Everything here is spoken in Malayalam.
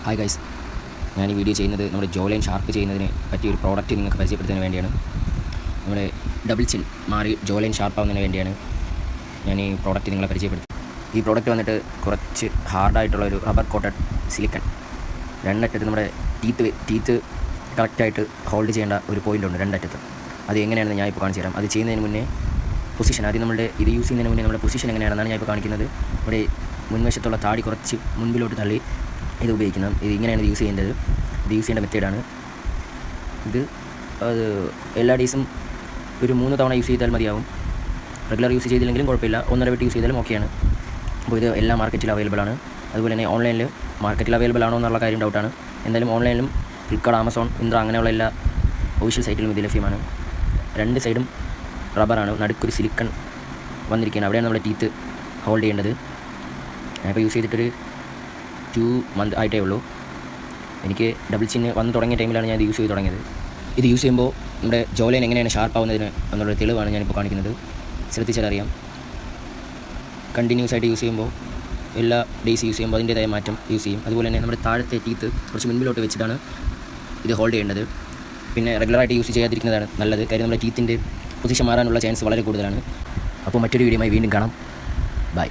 ഹായ് ഗൈസ്, ഞാൻ ഈ വീഡിയോ ചെയ്യുന്നത് നമ്മുടെ ജോ ലൈൻ ഷാർപ്പ് ചെയ്യുന്നതിന് പറ്റിയ ഒരു പ്രോഡക്റ്റ് നിങ്ങൾക്ക് പരിചയപ്പെടുത്തുന്നതിന് വേണ്ടിയാണ്. നമ്മുടെ ഡബിൾ ചിൻ മാറി ജോ ലൈൻ ഷാർപ്പാവുന്നതിന് വേണ്ടിയാണ് ഞാൻ ഈ പ്രോഡക്റ്റ് നിങ്ങളെ പരിചയപ്പെടുത്തുന്നത്. ഈ പ്രോഡക്റ്റ് വന്നിട്ട് കുറച്ച് ഹാർഡായിട്ടുള്ള ഒരു റബ്ബർ കോട്ടഡ് സിലിക്കൺ, രണ്ടറ്റത്ത് നമ്മുടെ ടീത്ത് കറക്റ്റായിട്ട് ഹോൾഡ് ചെയ്യേണ്ട ഒരു പോയിൻ്റ് ഉണ്ട് രണ്ടറ്റത്ത്. അത് എങ്ങനെയാണെന്ന് ഞാൻ ഇപ്പോൾ കാണിച്ചു തരാം. അത് ചെയ്യുന്നതിന് മുന്നേ പൊസിഷൻ, ആദ്യം നമ്മുടെ ഇത് യൂസ് ചെയ്യുന്നതിന് മുന്നേ നമ്മുടെ പൊസിഷൻ എങ്ങനെയാണെന്നാണ് ഞാൻ ഇപ്പോൾ കാണിക്കുന്നത്. നമ്മുടെ മുൻവശത്തുള്ള താടി കുറച്ച് മുൻപിലോട്ട് തള്ളി ഇത് ഉപയോഗിക്കുന്നത്. ഇത് ഇങ്ങനെയാണ് യൂസ് ചെയ്യേണ്ടത്. ഇത് യൂസ് ചെയ്യേണ്ട മെത്തേഡാണ് ഇത്. അത് എല്ലാ ഡേയ്സും ഒരു 3 തവണ യൂസ് ചെയ്താൽ മതിയാവും. റെഗുലർ യൂസ് ചെയ്തില്ലെങ്കിലും കുഴപ്പമില്ല, 1.5 വെട്ട് യൂസ് ചെയ്താലും ഓക്കെയാണ്. അപ്പോൾ ഇത് എല്ലാ മാർക്കറ്റിലും അവൈലബിൾ ആണ്. അതുപോലെ തന്നെ ഓൺലൈനിൽ മാർക്കറ്റിൽ അവൈലബിൾ ആണോ എന്നുള്ള കാര്യം ഡൗട്ടാണ്. എന്തായാലും ഓൺലൈനിലും ഫ്ലിപ്കാർട്ട്, ആമസോൺ, മിന്ത്ര അങ്ങനെയുള്ള എല്ലാ ഒഫീഷ്യൽ സൈറ്റിലും ഇത് ലഭ്യമാണ്. 2 സൈഡും റബ്ബറാണ്, നടുക്കൊരു സിലിക്കൺ വന്നിരിക്കുകയാണ്. അവിടെയാണ് നമ്മുടെ ടീത്ത് ഹോൾഡ് ചെയ്യേണ്ടത്. ഞാനിപ്പോൾ യൂസ് ചെയ്തിട്ടൊരു 2 മന്ത് ആയിട്ടേ ഉള്ളൂ. എനിക്ക് ഡബിൾ ചിന്ന് വന്ന് തുടങ്ങിയ ടൈമിലാണ് ഞാൻ ഇത് യൂസ് ചെയ്ത് തുടങ്ങിയത്. ഇത് യൂസ് ചെയ്യുമ്പോൾ നമ്മുടെ ജോ ലൈൻ എങ്ങനെയാണ് ഷാർപ്പാവുന്നതിന് എന്നുള്ളൊരു തെളിവാണ് ഞാനിപ്പോൾ കാണിക്കുന്നത്. ശ്രദ്ധിച്ചാൽ അറിയാം. കണ്ടിന്യൂസ് ആയിട്ട് യൂസ് ചെയ്യുമ്പോൾ, എല്ലാ ഡേയ്സ് യൂസ് ചെയ്യുമ്പോൾ അതിൻ്റേതായ മാറ്റം യൂസ് ചെയ്യും. അതുപോലെ തന്നെ നമ്മുടെ താഴത്തെ ടീത്ത് കുറച്ച് മുൻപിലോട്ട് വെച്ചിട്ടാണ് ഇത് ഹോൾഡ് ചെയ്യേണ്ടത്. പിന്നെ റെഗുലറായിട്ട് യൂസ് ചെയ്യാതിരിക്കുന്നതാണ് നല്ലത്. കാര്യം നമ്മുടെ ടീത്തിൻ്റെ പൊസിഷൻ മാറാനുള്ള ചാൻസ് വളരെ കൂടുതലാണ്. അപ്പോൾ മറ്റൊരു വീഡിയോയുമായി വീണ്ടും കാണാം. ബൈ.